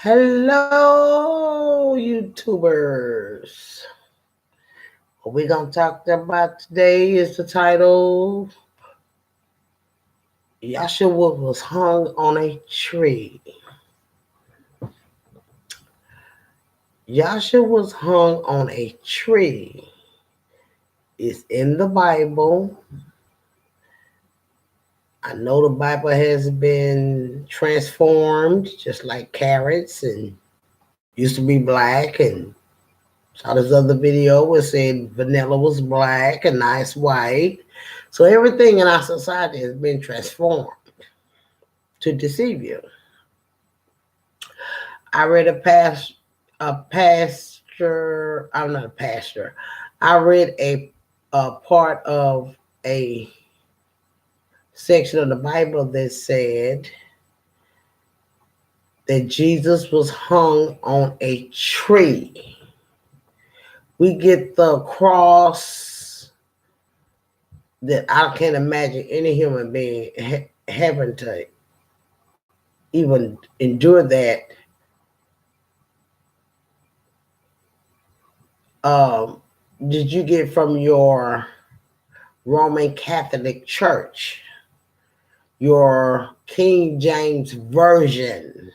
Hello, YouTubers. What we're going to talk about today is the title Yahshua was hung on a tree. Yahshua was hung on a tree. It's in the Bible. I know the Bible has been transformed just like carrots and used to be black, and saw this other video where it said vanilla was black and nice white. So everything in our society has been transformed to deceive you. I read I'm not a pastor. I read a part of a section of the Bible that said that Jesus was hung on a tree. We get the cross that I can't imagine any human being having to even endure that. Did you get from your Roman Catholic Church, your King James Version?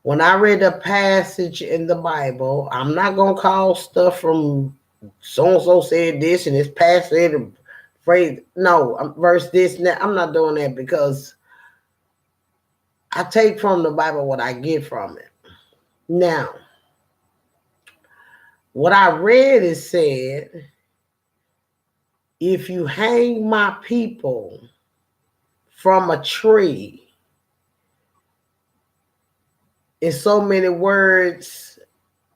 When I read a passage in the Bible, I'm not going to call stuff from so-and-so said this and this passage said a phrase. No, verse this and that. I'm not doing that because I take from the Bible what I get from it. Now, what I read is said, if you hang my people from a tree, in so many words,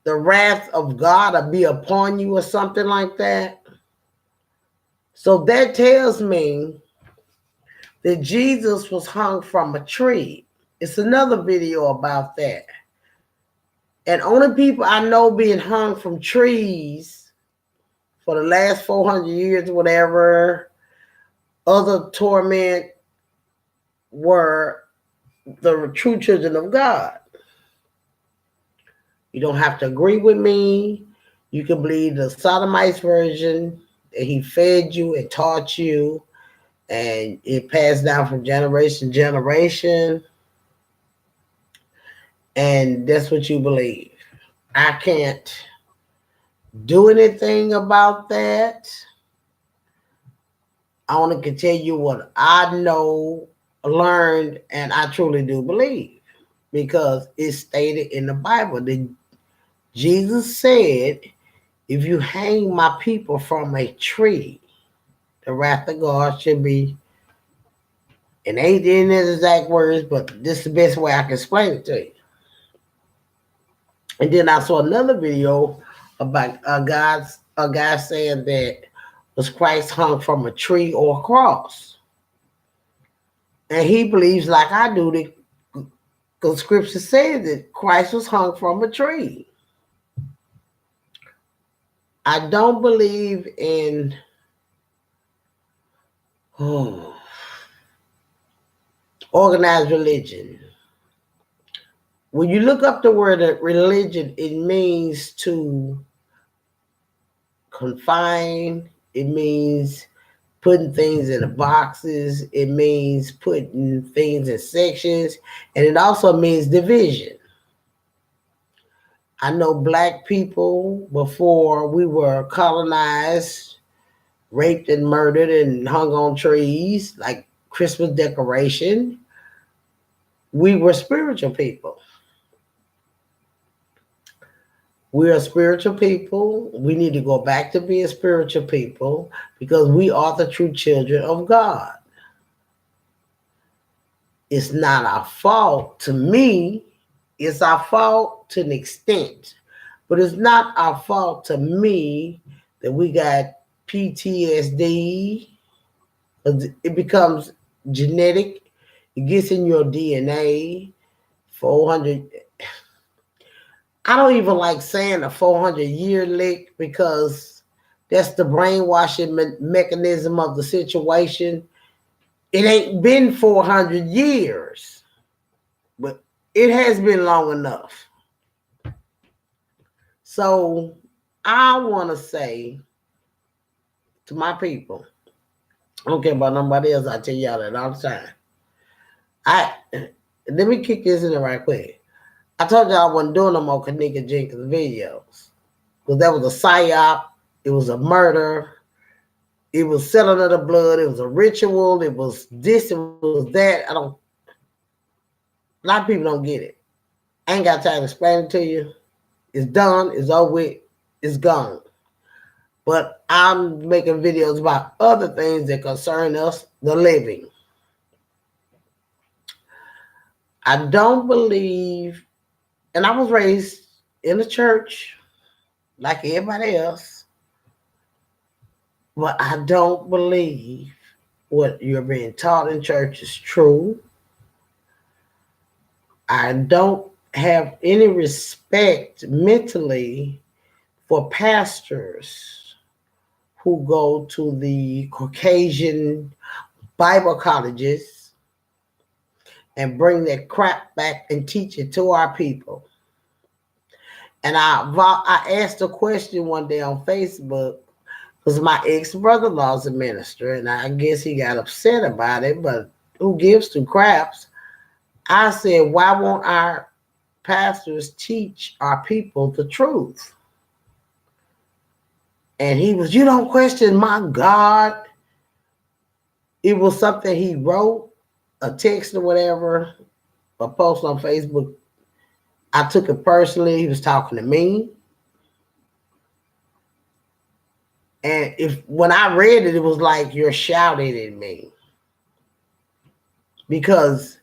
the wrath of God will be upon you or something like that. So that tells me that Jesus was hung from a tree. It's another video about that. And only people I know being hung from trees for the last 400 years, whatever, other torment were the true children of God. You don't have to agree with me. You can believe the Sodomites version that he fed you and taught you, and it passed down from generation to generation. And that's what you believe. I can't do anything about that. I only can tell you what I know, learned, and I truly do believe, because it's stated in the Bible that Jesus said, if you hang my people from a tree, the wrath of God should be, it ain't in his exact words, but this is the best way I can explain it to you. And then I saw another video about a guy saying that was Christ hung from a tree or a cross. And he believes like I do that the scripture says that Christ was hung from a tree. I don't believe in organized religion. When you look up the word religion, it means to confine, it means putting things in the boxes, it means putting things in sections, and it also means division. I know black people, before we were colonized, raped and murdered and hung on trees like Christmas decoration, we were spiritual people. We are spiritual people. We need to go back to being spiritual people because we are the true children of God. It's not our fault to me. It's our fault to an extent. But it's not our fault to me that we got PTSD. It becomes genetic. It gets in your DNA. 400. I don't even like saying a 400-year lick because that's the brainwashing mechanism of the situation. It ain't been 400 years, but it has been long enough. So I want to say to my people, I don't care about nobody else. I tell y'all that all the time. Let me kick this in there right quick. I told y'all I wasn't doing no more Kenneka Jenkins videos because that was a psyop. It was a murder. It was selling of the blood. It was a ritual. It was this. It was that. A lot of people don't get it. I ain't got time to explain it to you. It's done. It's over with. It's gone. But I'm making videos about other things that concern us, the living. I don't believe, and I was raised in the church like everybody else, but I don't believe what you're being taught in church is true. I don't have any respect mentally for pastors who go to the Caucasian Bible colleges and bring that crap back and teach it to our people. And I asked a question one day on Facebook because my ex-brother-in-law is a minister, and I guess he got upset about it, but who gives two craps? I said, why won't our pastors teach our people the truth? And he was, you don't question my God. It was something he wrote, a text or whatever, a post on Facebook. I took it personally. He was talking to me. And when I read it, it was like you're shouting at me. Because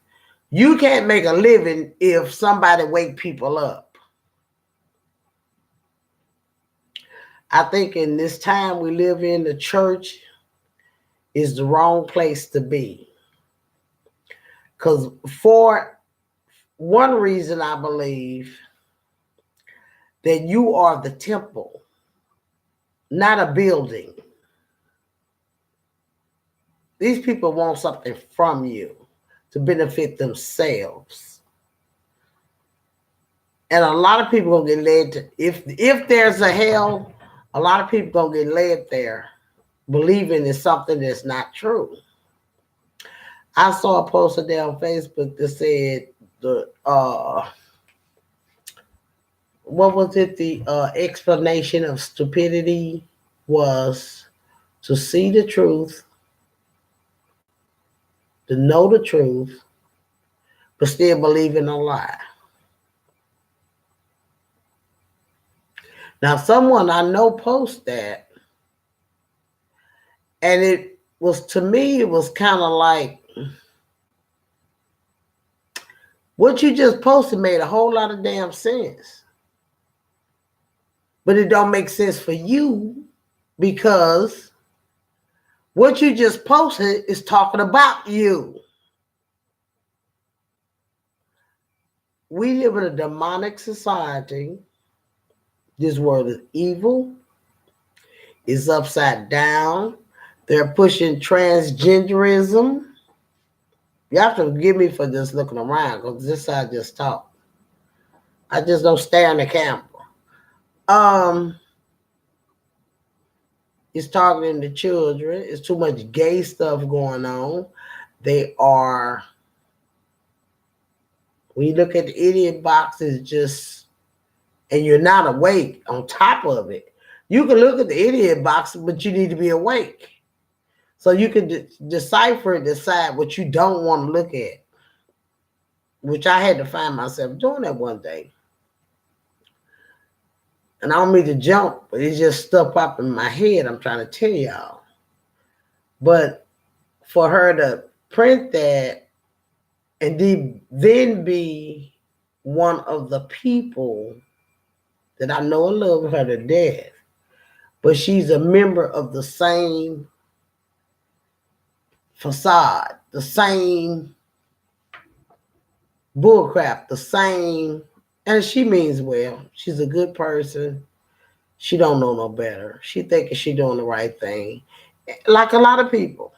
you can't make a living if somebody wake people up. I think in this time we live in, the church is the wrong place to be. Because for one reason, I believe that you are the temple, not a building. These people want something from you to benefit themselves. And a lot of people gonna get led to, if there's a hell, a lot of people gonna get led there believing in something that's not true. I saw a post today on Facebook that said what was it? The explanation of stupidity was to see the truth, to know the truth, but still believe in a lie. Now, someone I know posted that, and it was, to me, it was kind of like, what you just posted made a whole lot of damn sense. But it don't make sense for you because what you just posted is talking about you. We live in a demonic society. This world is evil. It's upside down. They're pushing transgenderism. You have to forgive me for just looking around because this I just talk. I just don't stare in the camera. It's targeting the children. It's too much gay stuff going on. They are, when you look at the idiot boxes, just, and you're not awake on top of it. You can look at the idiot box, but you need to be awake. So you can decipher and decide what you don't want to look at, which I had to find myself doing that one day. And I don't mean to jump, but it's just stuff up in my head I'm trying to tell y'all. But for her to print that and then be one of the people that I know and love her to death, but she's a member of the same facade, the same bullcrap, the same, and she means well. She's a good person. She don't know no better. She thinking she doing the right thing, like a lot of people.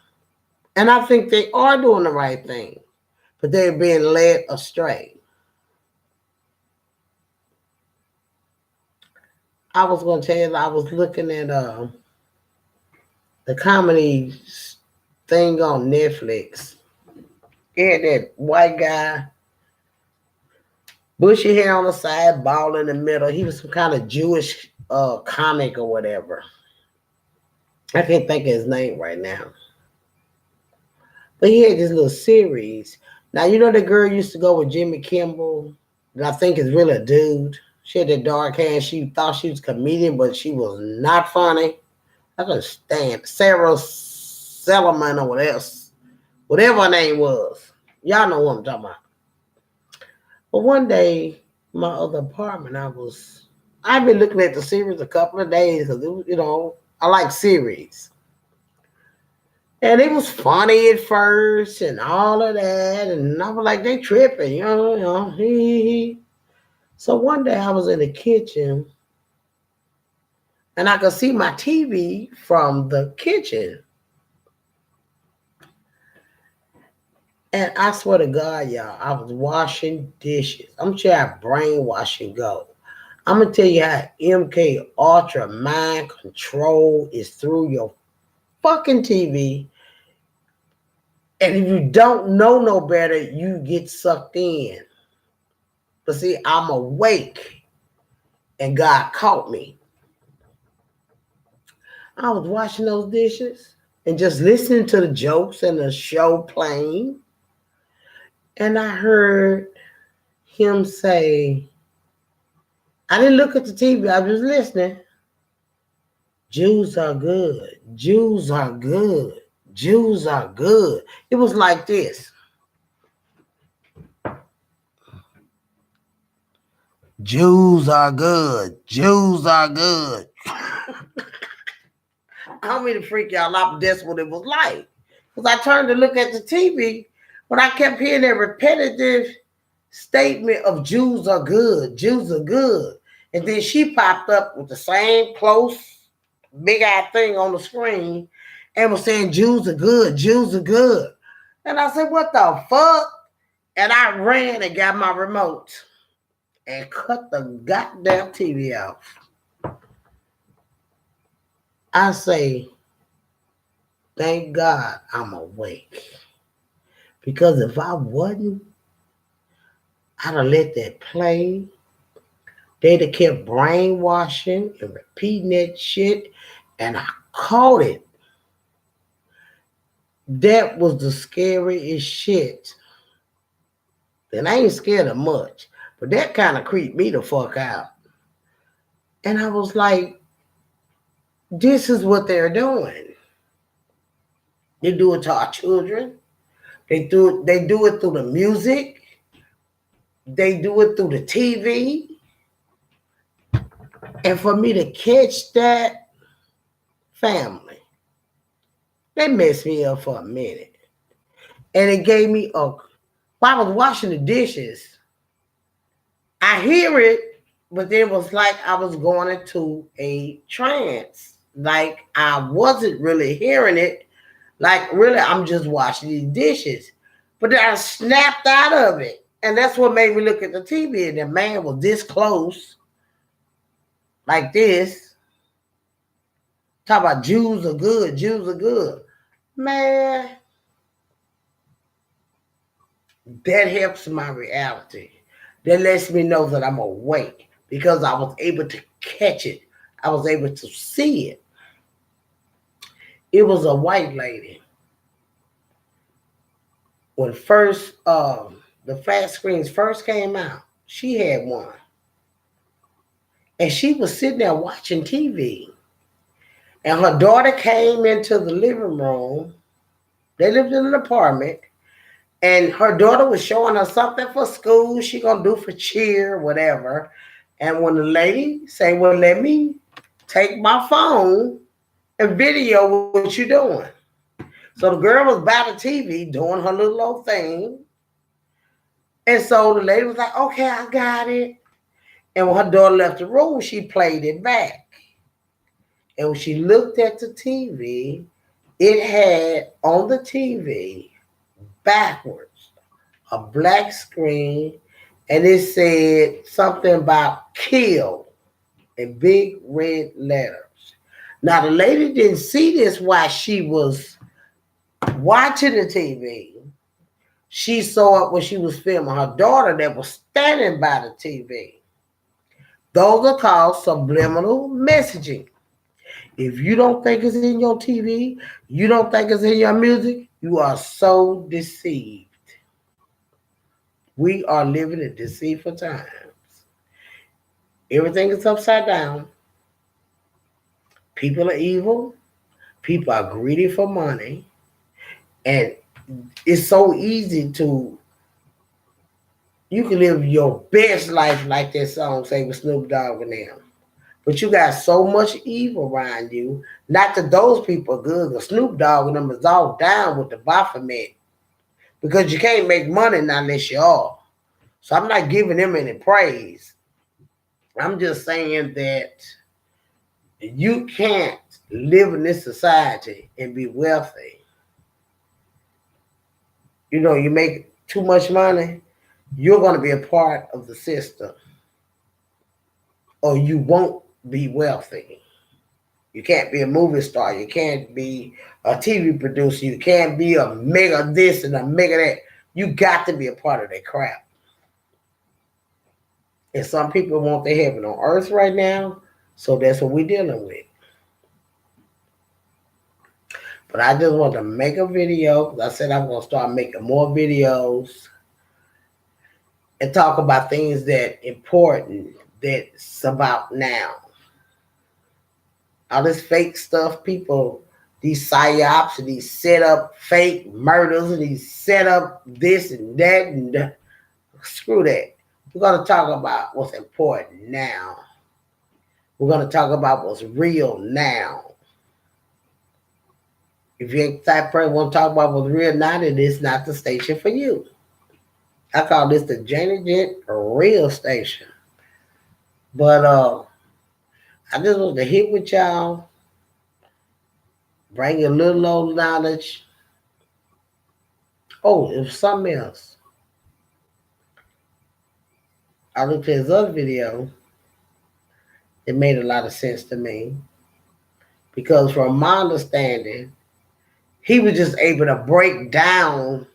And I think they are doing the right thing, but they're being led astray. I was gonna tell you, I was looking at the comedy thing on Netflix. Yeah, that white guy, bushy hair on the side, bald in the middle. He was some kind of Jewish comic or whatever. I can't think of his name right now. But he had this little series. Now you know the girl used to go with Jimmy Kimmel, that I think is really a dude. She had that dark hair. And she thought she was a comedian, but she was not funny. I couldn't stand Sarah Silverman or whatever her name was. Y'all know what I'm talking about. But one day, my other apartment, I've been looking at the series a couple of days because I like series. And it was funny at first and all of that. And I was like, they tripping, he. So one day I was in the kitchen and I could see my TV from the kitchen. And I swear to God, y'all, I was washing dishes. I'm sure how brainwashing go. I'm going to tell you how MK Ultra mind control is through your fucking TV. And if you don't know no better, you get sucked in. But see, I'm awake and God caught me. I was washing those dishes and just listening to the jokes and the show playing. And I heard him say, I didn't look at the TV, I was listening. Jews are good. Jews are good. Jews are good. It was like this. Jews are good. Jews are good. I don't mean to freak y'all out, but that's what it was like. Because I turned to look at the TV, but I kept hearing that repetitive statement of Jews are good. Jews are good. And then she popped up with the same close, big-eyed thing on the screen and was saying, Jews are good. Jews are good. And I said, what the fuck? And I ran and got my remote and cut the goddamn TV off. I say, thank God I'm awake. Because if I wasn't, I'd have let that play. They'd have kept brainwashing and repeating that shit, and I caught it. That was the scariest shit. And I ain't scared of much, but that kind of creeped me the fuck out. And I was like, this is what they're doing. They do it to our children. They do it through the music. They do it through the TV. And for me to catch that, family, they messed me up for a minute. And it gave me while I was washing the dishes, I hear it, but then it was like I was going into a trance. Like I wasn't really hearing it. Like really, I'm just washing these dishes. But then I snapped out of it. And that's what made me look at the TV. And the man was this close, like this. Talk about Jews are good. Jews are good. Man, that helps my reality. That lets me know that I'm awake because I was able to catch it. I was able to see it. It was a white lady. When first the flat screens first came out, she had one. And she was sitting there watching TV. And her daughter came into the living room. They lived in an apartment. And her daughter was showing her something for school she gonna do for cheer, whatever. And when the lady say, well, let me take my phone and video what you doing. So the girl was by the TV doing her little old thing. And so the lady was like, okay, I got it. And when her daughter left the room, she played it back. And when she looked at the TV, it had on the TV backwards a black screen, and it said something about kill. in big red letters. Now, the lady didn't see this while she was watching the TV. She saw it when she was filming her daughter that was standing by the TV. Those are called subliminal messaging. If you don't think it's in your TV, you don't think it's in your music, you are so deceived. We are living in deceitful times. Everything is upside down. People are evil. People are greedy for money. And it's so easy you can live your best life like that song say with Snoop Dogg and them. But you got so much evil around you. Not that those people are good, because Snoop Dogg and them is all down with the Baphomet. Because you can't make money unless you are. So I'm not giving them any praise. I'm just saying that you can't live in this society and be wealthy. You know, you make too much money, you're going to be a part of the system. Or you won't be wealthy. You can't be a movie star. You can't be a TV producer. You can't be a mega this and a mega that. You got to be a part of that crap. And some people want their heaven on earth right now, so that's what we're dealing with. But I just want to make a video, because I said I'm going to start making more videos and talk about things that important that's about now. All this fake stuff, people, these psyops and these set up fake murders and these set up this and that and that. Screw that. We're going to talk about what's important now. We're going to talk about what's real now. If you ain't the type of person want to talk about what's real now, then it's not the station for you. I call this the Janie Gent real station. But I just want to hit with y'all, bring a little old knowledge. Oh, it was something else. I looked at his other video. It made a lot of sense to me. Because from my understanding, he was just able to break down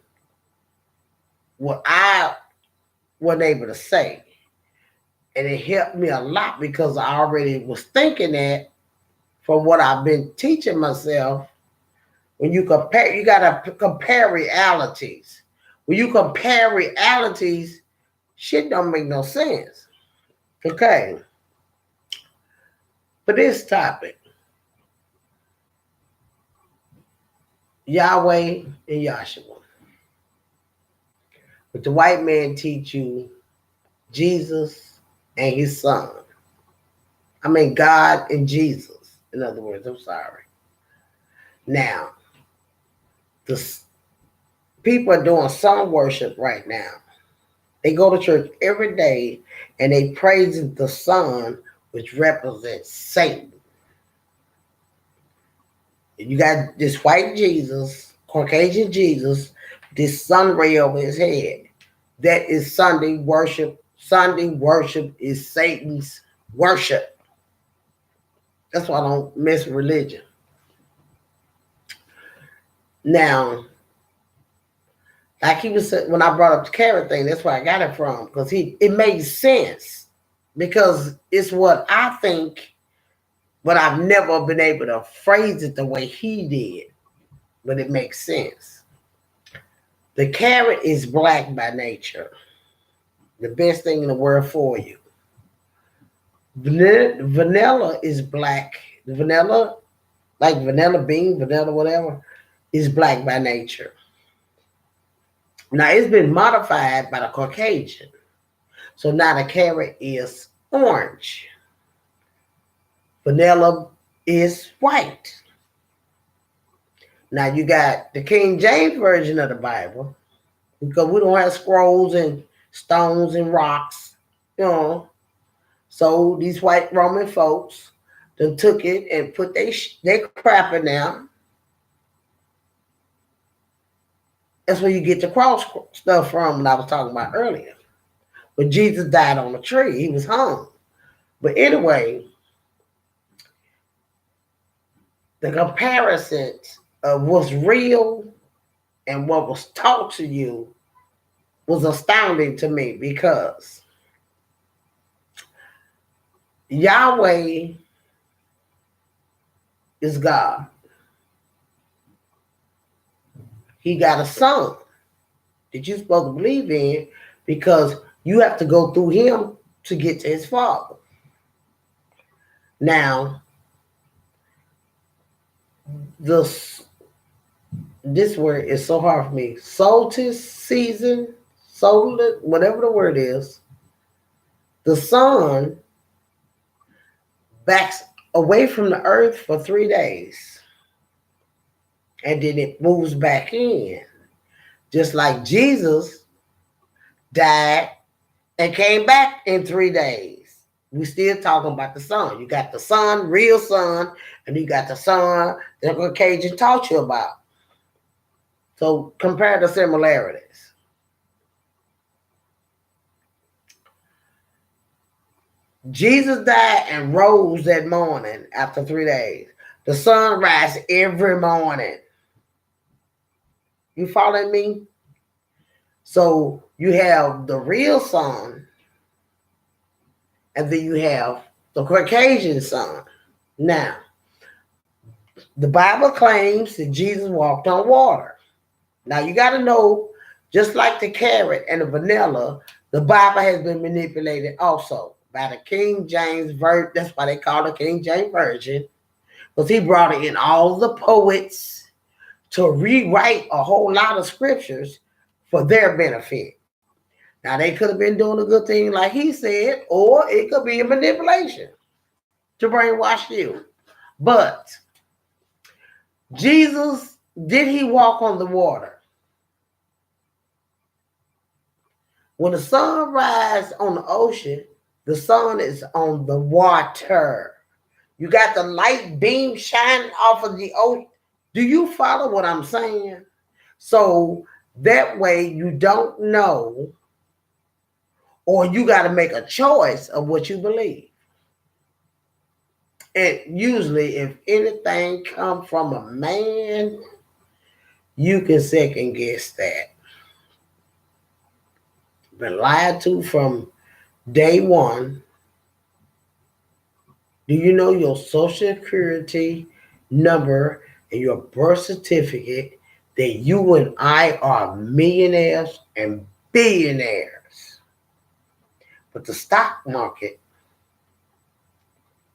what I wasn't able to say. And it helped me a lot because I already was thinking that from what I've been teaching myself. When you compare, you got to compare realities. When you compare realities, shit don't make no sense. Okay. For this topic, Yahweh and Yahshua. But the white man teach you Jesus and his son. I mean, God and Jesus. In other words, I'm sorry. Now, the people are doing sun worship right now. They go to church every day and they praise the sun, which represents Satan. You got this white Jesus, Caucasian Jesus, this sun ray over his head. That is Sunday worship. Sunday worship is Satan's worship. That's why I don't mess with religion. Now, like he was when I brought up the carrot thing, that's where I got it from. Because it made sense. Because it's what I think, but I've never been able to phrase it the way he did. But it makes sense. The carrot is black by nature. The best thing in the world for you. Vanilla is black. The vanilla, like vanilla bean, vanilla whatever, is black by nature. Now, it's been modified by the Caucasian. So now the carrot is orange. Vanilla is white. Now, you got the King James Version of the Bible, because we don't have scrolls and stones and rocks, you know. So these white Roman folks then took it and put their crap in there. That's where you get the cross stuff from that I was talking about earlier. When Jesus died on the tree, he was hung. But anyway, the comparison of what's real and what was taught to you was astounding to me because Yahweh is God. He got a son that you're supposed to believe in because you have to go through him to get to his father. Now, this word is so hard for me. Solstice season, solar, whatever the word is, the sun backs away from the earth for 3 days. And then it moves back in. Just like Jesus died and came back in 3 days. We still talking about the sun. You got the sun, real sun, and you got the sun that Caucasian taught you about. So compare the similarities. Jesus died and rose that morning after 3 days. The sun rises every morning. You following me? So you have the real sun, and then you have the Caucasian sun. Now, the Bible claims that Jesus walked on water. Now, you got to know, just like the carrot and the vanilla, the Bible has been manipulated also by the King James Version. That's why they call it King James Version, because he brought in all the poets to rewrite a whole lot of scriptures for their benefit. Now, they could have been doing a good thing like he said, or it could be a manipulation to brainwash you. But Jesus, did he walk on the water? When the sun rises on the ocean, the sun is on the water. You got the light beam shining off of the ocean. Do you follow what I'm saying? So that way you don't know, or you got to make a choice of what you believe. And usually, if anything comes from a man, you can second guess that. Been lied to from day one. Do you know your social security number and your birth certificate that you and I are millionaires and billionaires? But the stock market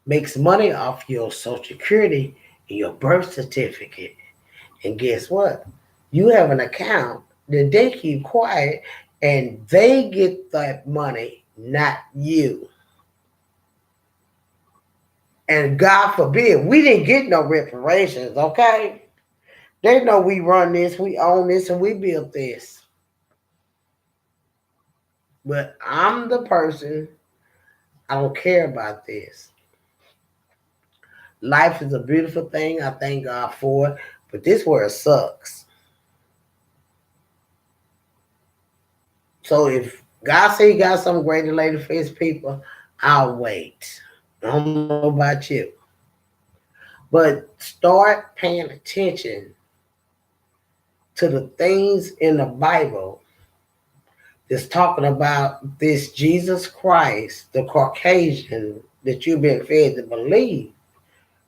makes money off your social security and your birth certificate. And guess what? You have an account that they keep quiet and they get that money, not you. And God forbid, we didn't get no reparations, okay? They know we run this, we own this, and we built this. But I'm the person, I don't care about this. Life is a beautiful thing. I thank God for it. But this world sucks. So if God say he got something greater later for his people, I'll wait. I don't know about you. But start paying attention to the things in the Bible that's talking about this Jesus Christ, the Caucasian that you've been fed to believe,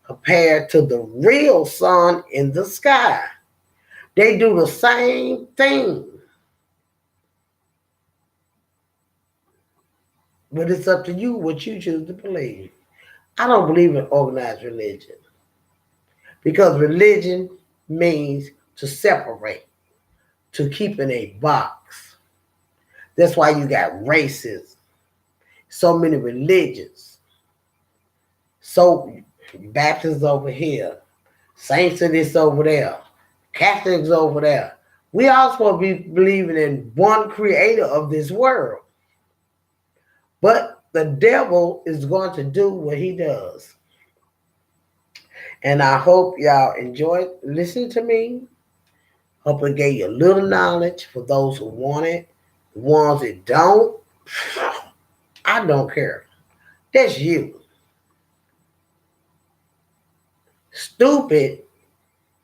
compared to the real sun in the sky. They do the same thing. But it's up to you what you choose to believe. I don't believe in organized religion, because religion means to separate, to keep in a box. That's why you got racism, so many religions. So Baptists over here, Saints of this over there, Catholics over there. We all supposed to be believing in one creator of this world. But the devil is going to do what he does. And I hope y'all enjoyed listening to me. Hope it gave you a little knowledge for those who want it. The ones that don't, I don't care. That's you. Stupid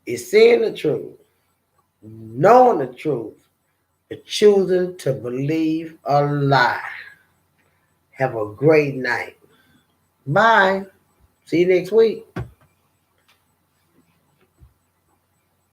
is seeing the truth, knowing the truth, but choosing to believe a lie. Have a great night. Bye. See you next week.